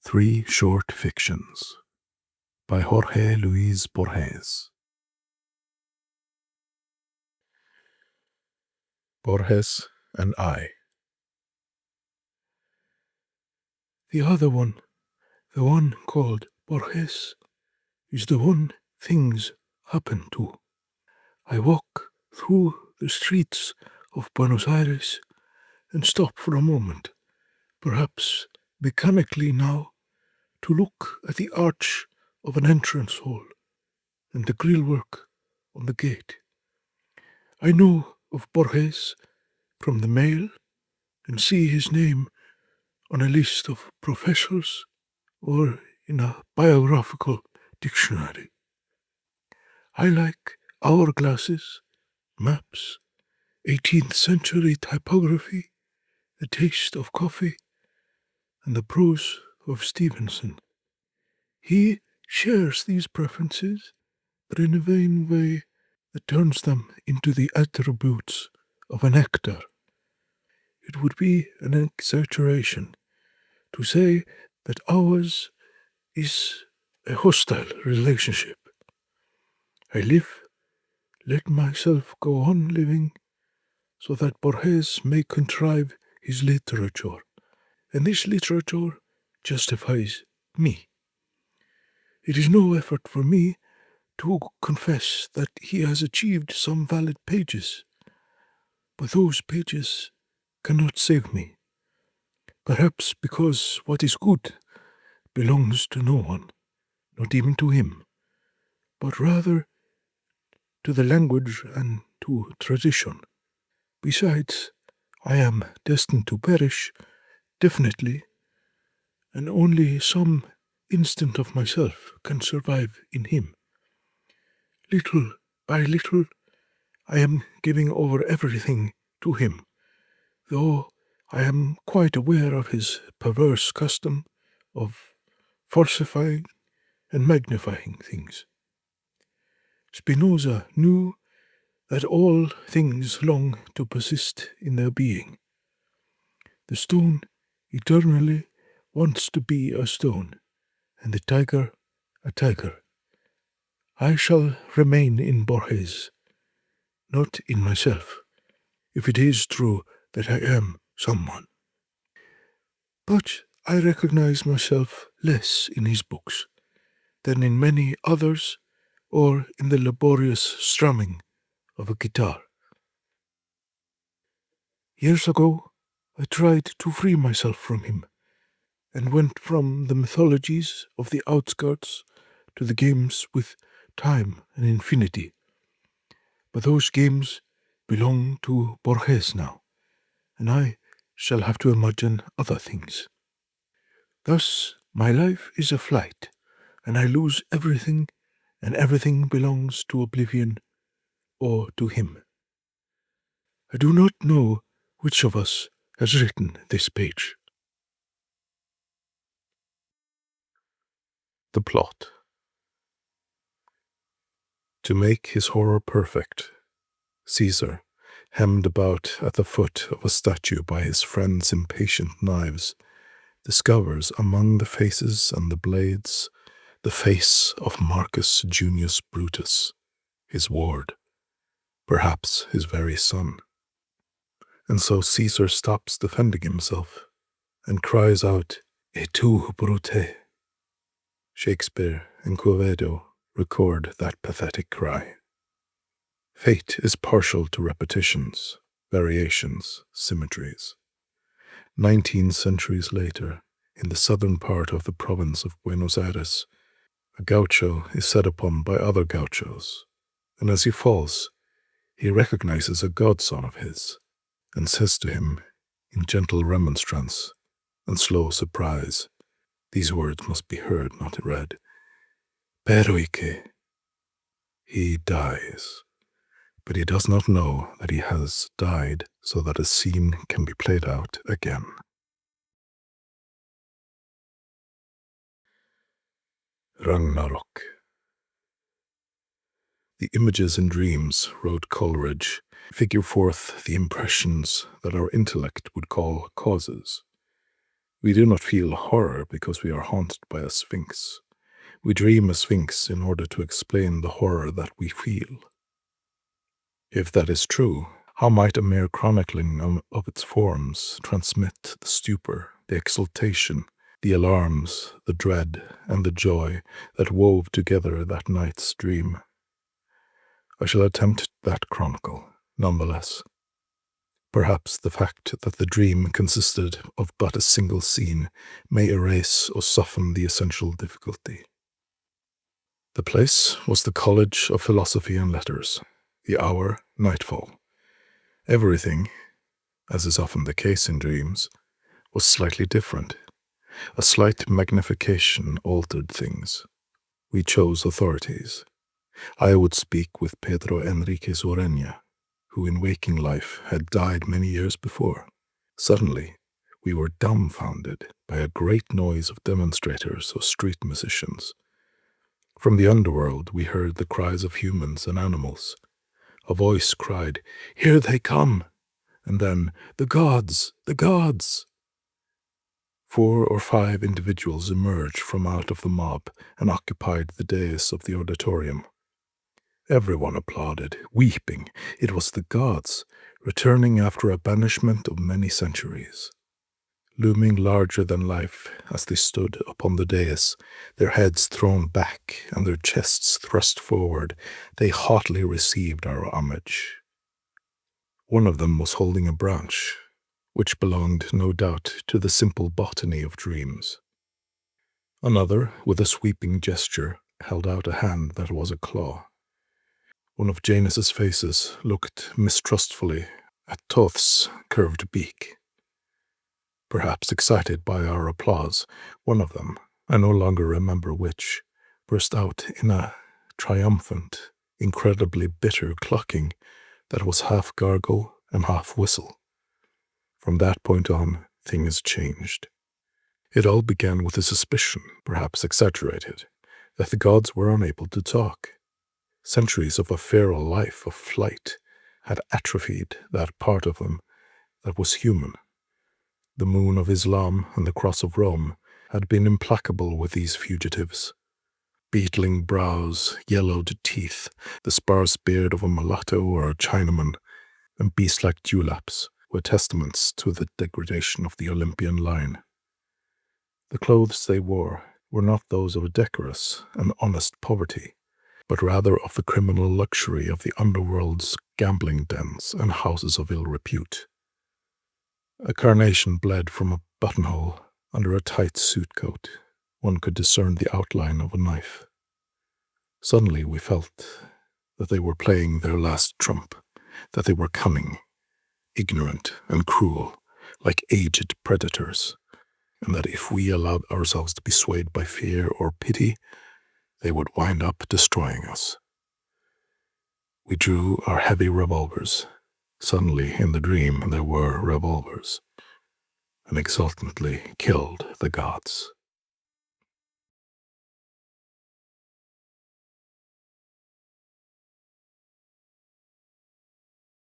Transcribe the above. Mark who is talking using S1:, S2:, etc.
S1: Three Short Fictions by Jorge Luis Borges. Borges and I.
S2: The other one, the one called Borges, is the one things happen to. I walk through the streets of Buenos Aires and stop for a moment, perhaps mechanically now, to look at the arch of an entrance hall and the grillwork on the gate. I know of Borges from the mail and see his name on a list of professors or in a biographical dictionary. I like hourglasses, maps, 18th century typography, the taste of coffee, and the prose of Stevenson. He shares these preferences, but in a vain way that turns them into the attributes of an actor. It would be an exaggeration to say that ours is a hostile relationship. I live, let myself go on living, so that Borges may contrive his literature, and this literature justifies me. It is no effort for me to confess that he has achieved some valid pages, but those pages cannot save me. Perhaps because what is good belongs to no one, not even to him, but rather to the language and to tradition. Besides, I am destined to perish, definitely, and only some instant of myself can survive in him. Little by little, I am giving over everything to him, though I am quite aware of his perverse custom of falsifying and magnifying things. Spinoza knew that all things long to persist in their being. The stone eternally wants to be a stone, and the tiger a tiger. I shall remain in Borges, not in myself, if it is true that I am someone. But I recognize myself less in his books than in many others or in the laborious strumming of a guitar. Years ago, I tried to free myself from him and went from the mythologies of the outskirts to the games with time and infinity. But those games belong to Borges now, and I shall have to imagine other things. Thus, my life is a flight, and I lose everything, and everything belongs to oblivion or to him. I do not know which of us has written this page.
S1: The plot. To make his horror perfect, Caesar, hemmed about at the foot of a statue by his friends' impatient knives, discovers among the faces and the blades the face of Marcus Junius Brutus, his ward, perhaps his very son. And so Caesar stops defending himself and cries out, "Et tu, Brute?" Shakespeare and Quevedo record that pathetic cry. Fate is partial to repetitions, variations, symmetries. 19 centuries later, in the southern part of the province of Buenos Aires, a gaucho is set upon by other gauchos, and as he falls, he recognizes a godson of his, and says to him, in gentle remonstrance and slow surprise, these words must be heard, not read, "Peroike." He dies, but he does not know that he has died so that a scene can be played out again. Ragnarök. The images in dreams, wrote Coleridge, figure forth the impressions that our intellect would call causes. We do not feel horror because we are haunted by a sphinx. We dream a sphinx in order to explain the horror that we feel. If that is true, how might a mere chronicling of its forms transmit the stupor, the exultation, the alarms, the dread, and the joy that wove together that night's dream? I shall attempt that chronicle, nonetheless. Perhaps the fact that the dream consisted of but a single scene may erase or soften the essential difficulty. The place was the College of Philosophy and Letters, the hour nightfall. Everything, as is often the case in dreams, was slightly different. A slight magnification altered things. We chose authorities. I would speak with Pedro Enriquez Oreña, who in waking life had died many years before. Suddenly, we were dumbfounded by a great noise of demonstrators or street musicians. From the underworld we heard the cries of humans and animals. A voice cried, "Here they come!" And then, "The gods! The gods!" 4 or 5 individuals emerged from out of the mob and occupied the dais of the auditorium. Everyone applauded, weeping. It was the gods, returning after a banishment of many centuries. Looming larger than life as they stood upon the dais, their heads thrown back and their chests thrust forward, they hotly received our homage. One of them was holding a branch, which belonged, no doubt, to the simple botany of dreams. Another, with a sweeping gesture, held out a hand that was a claw. One of Janus's faces looked mistrustfully at Thoth's curved beak. Perhaps excited by our applause, one of them, I no longer remember which, burst out in a triumphant, incredibly bitter clucking that was half gargle and half whistle. From that point on, things changed. It all began with a suspicion, perhaps exaggerated, that the gods were unable to talk. Centuries of a feral life of flight had atrophied that part of them that was human. The moon of Islam and the cross of Rome had been implacable with these fugitives. Beetling brows, yellowed teeth, the sparse beard of a mulatto or a Chinaman, and beast-like dewlaps were testaments to the degradation of the Olympian line. The clothes they wore were not those of a decorous and honest poverty, but rather of the criminal luxury of the underworld's gambling dens and houses of ill repute. A carnation bled from a buttonhole under a tight suit coat. One could discern the outline of a knife. Suddenly we felt that they were playing their last trump, that they were cunning, ignorant, and cruel, like aged predators, and that if we allowed ourselves to be swayed by fear or pity, they would wind up destroying us. We drew our heavy revolvers. Suddenly, in the dream, there were revolvers, and exultantly killed the gods.